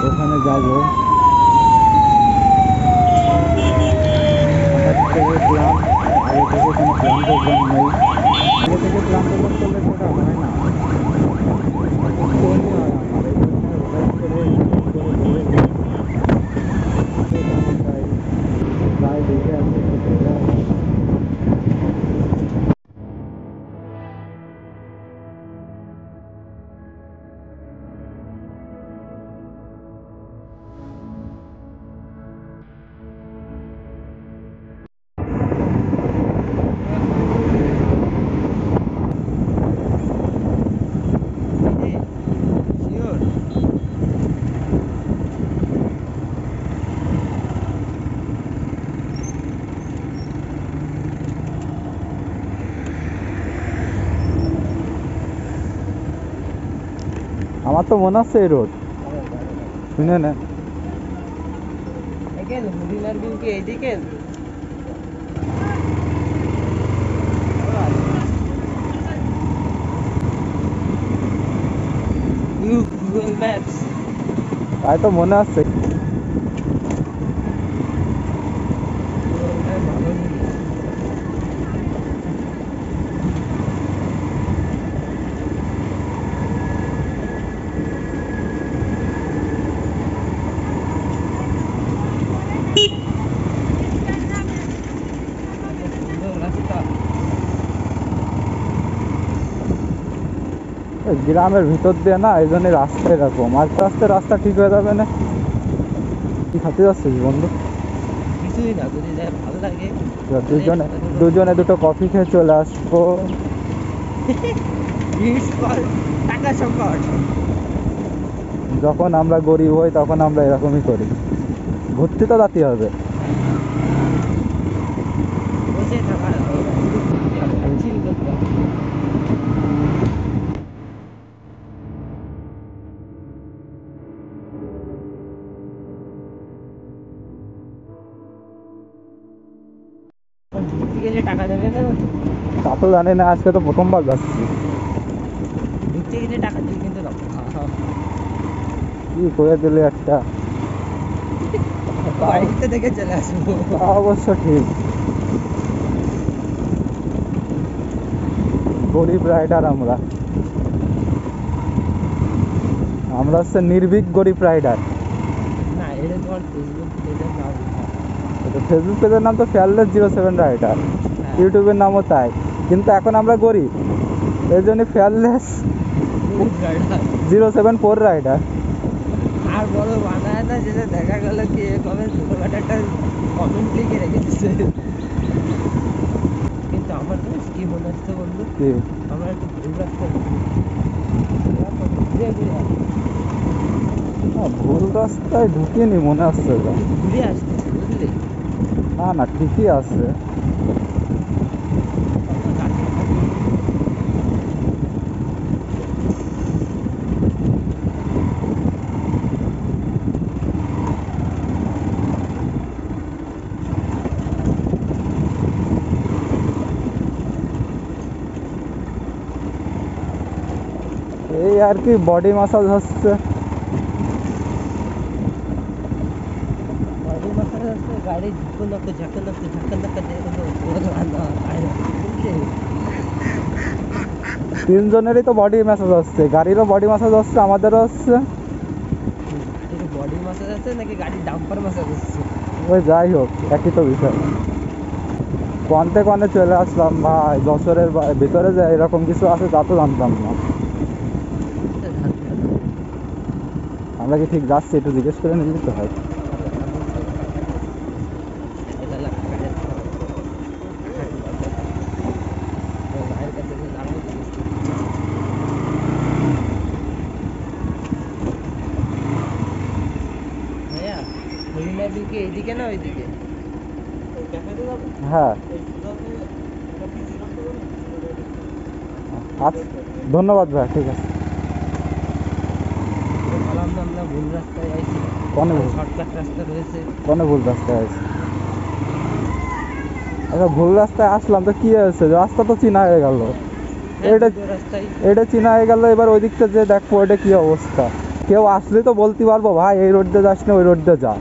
ওখানে যাবো। হঠাৎ করে প্ল্যান, আগে থেকে কোনো প্ল্যান প্রোগ্রাম নেই। আগে থেকে প্ল্যান প্রোগ্রাম করলে সেটা হয় না, করতে হয় আমার। এই জন্য হঠাৎ করে হুট করে দৌড়ে গেলাম। তাই প্রায় দেখে আসি কোথায় যাওয়া যায়। আমার তো মনে হচ্ছে এই রোড শুনে না। এইদিকে গুগল ম্যাপস তাই তো মনে হচ্ছে। গ্রামের ভিতর দিয়ে না, এই জন্য রাস্তা এরকম। আস্তে আস্তে রাস্তা ঠিক হয়ে যাবে না। কি খাতে যাচ্ছিস বন্ধু? কিছুই না, যদি যায় ভালো লাগে। দুজনে দুজনে দুটো কফি খেয়ে চলে আসবো। টাকা সংকট। যখন আমরা গরিব হই তখন আমরা এরকমই করি। ঘুরতে তো যাতে হবে। বসে থাকা চিল করতে হবে। ঘুরতে গেলে টাকা দেবে না? তা তো জানি না, আজকে তো প্রথমবার যাচ্ছি। ঘুরতে গেলে টাকা দিয়ে কিন্তু দাও। কি করে দিলে একটা। বাড়িতে দেখে চলে আসবো। তা অবশ্য ঠিক। গরিব রাইডার আমরা। আমরা হচ্ছে নির্ভীক গরিব রাইডার। না, এটা তোমার ফেসবুক পেজের নাম। ফেসবুক পেজের নাম তো fearless07 রাইডার, ইউটিউবের নামও তাই। কিন্তু এখন আমরা গরিব, এই জন্য fearless074 রাইডার। আর বড় বানায় না, যেটা দেখা গেল কি কবে ছোটখাটো একটা কমেন্ট লিখে রেখে দিচ্ছে। কিন্তু আমার তো কি মনে হচ্ছে বন্ধু, কি আমরা একটু ভুল রাস্তা ঘুরে ঘুরে ভুল রাস্তায় ঢুকিনি মনে হচ্ছে তো। ঘুরে আসতেছি বুঝলি। না না, ঠিকই আছে। এই আর কি বডি মাসাজ হচ্ছে। বডি মাসাজ হচ্ছে, গাড়ি ঝুঁকুন লাগতো ঝাঁকুন লাগতো ঝাঁকুন লাগতো বুঝলি। তিনজনেরই তো বডি ম্যাসাজ হচ্ছে, গাড়িরও বডি ম্যাসাজ হচ্ছে, আমাদেরও হচ্ছে। গাড়ির বডি মাসাজ আছে নাকি গাড়ির ডাম্পার মাসাজ হচ্ছে? ওই যাই হোক, একই তো বিষয়। কনতে কনে চলে আসলাম ভাই, যশোরের ভিতরে যে এরকম কিছু আছে তা তো জানতাম না। আমরা কি ঠিক যাচ্ছি একটু জিজ্ঞেস করে নিলে তো হয়। এইদিকে না ওইদিকে? হ্যাঁ আচ্ছা, ধন্যবাদ ভাই, ঠিক আছে। বললাম না আমরা ভুল রাস্তায় আইছি, কনে ভুল, শর্টকাট রাস্তা রয়েছে। কনে ভুল রাস্তায় আছে? আচ্ছা ভুল রাস্তায় আসলাম তো কি হয়েছে, রাস্তা তো চিনা হয়ে গেল। এটা দুটো রাস্তায় এটা চিনা হয়ে গেল, এবার ওই দিকটা যে দেখবো এটা কি অবস্থা। কেউ আসলে তো বলতে পারবো ভাই এই রোড দিয়ে যাস না ওই রোড দিয়ে যা।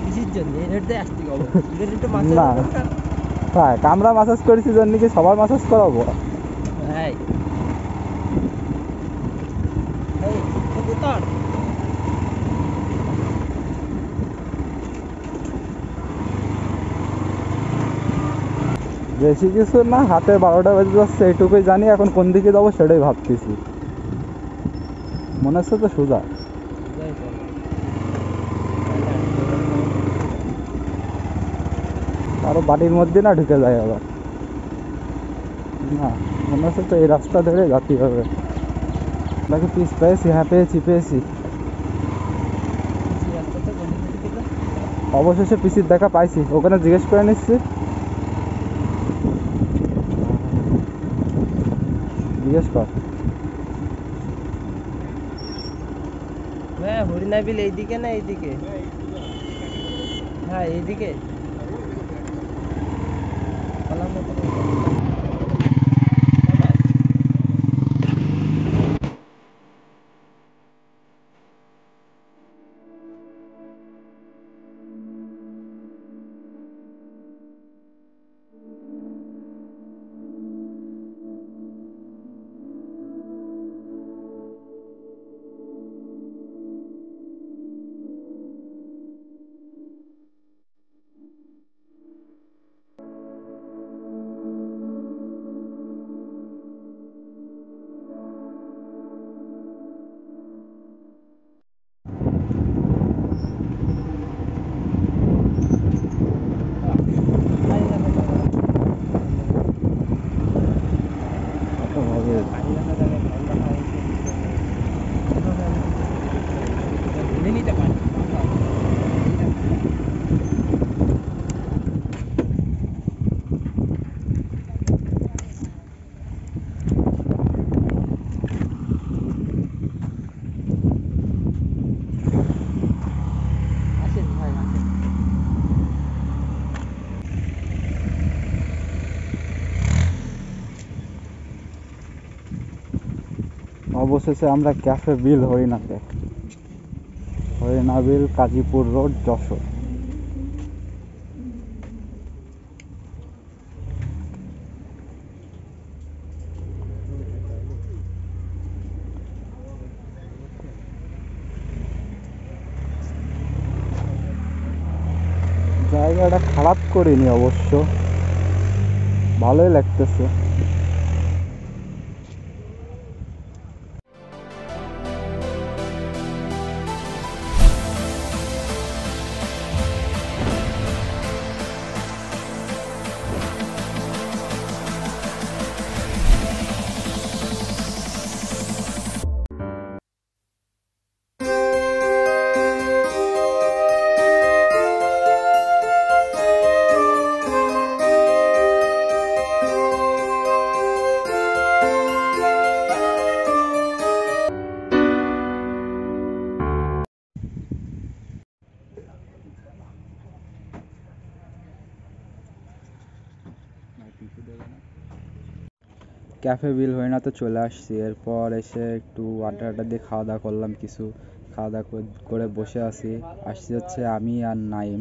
কিসের জন্য এই রোড দিয়ে আসতে হবে? এদের একটু না মাথার দরকার। ভাই আমরা মাসাজ করেছি জন্য কি সবার মাসাজ করাবো? ভাই এই কবুতর বেশি কিছু না, হাতে 12টা বেজে যাচ্ছে এইটুকুই জানি, এখন কোন দিকে যাবো সেটাই ভাবতেছি। মনে হচ্ছে তো সোজা। যাই চল। আরো বাড়ির মধ্যে না ঢুকে যায় আবার। না মনে হচ্ছে তো এই রাস্তা ধরে যেতে হবে। নাকি পিস পেয়েছি? হ্যাঁ পেয়েছি পেয়েছি। এই রাস্তাটা কোন দিকে গেল? অবশেষে পিসির দেখা পাইছি, ওখানে জিজ্ঞেস করে নিচ্ছি। জিজ্ঞেস কর। হ্যাঁ হরিণাবিল এইদিকে না এইদিকে? হ্যাঁ এইদিকে বললাম না তোকে। আসেন ভাই আসেন। অবশেষে আমরা ক্যাফে বিল হরিণাতে, হরিণা বিল, কাজীপুর রোড, যশোর। জায়গাটা খারাপ করিনি অবশ্য, ভালোই লাগতেছে। ক্যাফে বিল হরিণাতে চলে আসছি, এরপর এসে একটু আড্ডা দিয়ে খাওয়া দাওয়া করলাম কিছু। খাওয়া দাওয়া করে বসে আছি। আসছি হচ্ছে আমি আর নাইম।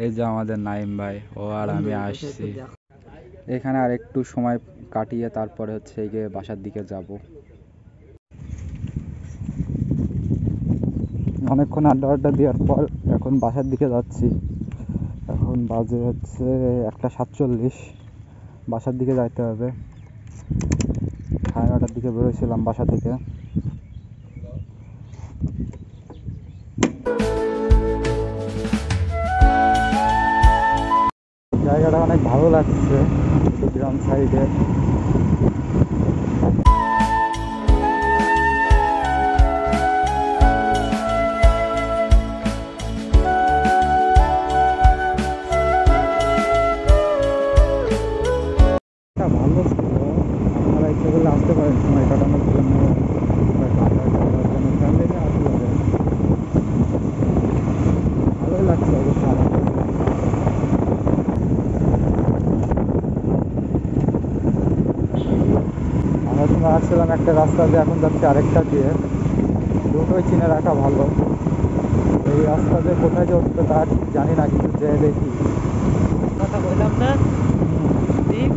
এই যে আমাদের নাইম ভাই, ও আর আমি আসছি এখানে আর একটু সময় কাটিয়ে তারপরে হচ্ছে গিয়ে বাসার দিকে যাব। অনেকক্ষণ আড্ডা দেওয়ার পর এখন বাসার দিকে যাচ্ছি। এখন বাজে হচ্ছে 1:47, বাসার দিকে যাইতে হবে। 9:30টার দিকে বেরোছিলাম বাসা থেকে। জায়গাটা অনেক ভালো লাগছে, গ্রাম সাইডে। ভালো ছিল, আপনারা ইচ্ছে করলে আসতে পারেন সময় কাটানোর জন্য, ফ্যামিলি আসতে পারেন। ভালোই লাগছে অবশ্য আমার কাছে। আসছিলাম একটা রাস্তা দিয়ে, এখন যাচ্ছি আরেকটা দিয়ে। দুটোই চিনে রাখা ভালো। এই রাস্তা দিয়ে কোথায় যে উঠবে তা ঠিক জানি না, কিন্তু যে দেখি। কথা বললাম না দ্বীপ,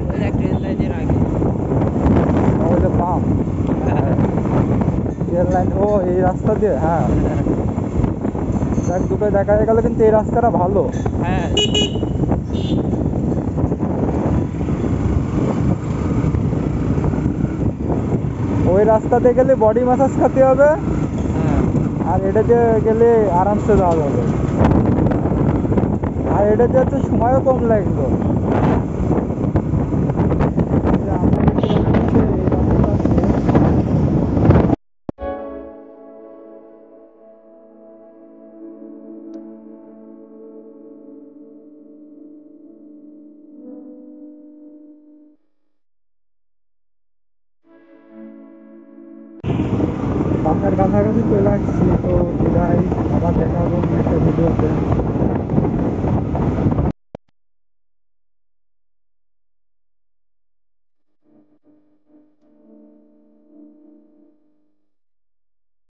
ওই দেখ ট্রেন লাইনের আগে। ওই যে পাম্প, রেল লাইন, ও এই রাস্তা দিয়ে, হ্যাঁ। দেখ দুটোই দেখা গেল, কিন্তু এই রাস্তাটা ভালো। হ্যাঁ ওই রাস্তাতে গেলে বডি ম্যাসাজ খেতে হবে, হ্যাঁ আর এটাতে গেলে আরামসে যাওয়া যাবে। আর এটাতে হচ্ছে সময়ও কম লাগলো। যে আমরা গেছিলাম হচ্ছে এই রাস্তা দিয়ে। বাসার কাছাকাছি চলে আসছি, তো বিদায়, আবার দেখা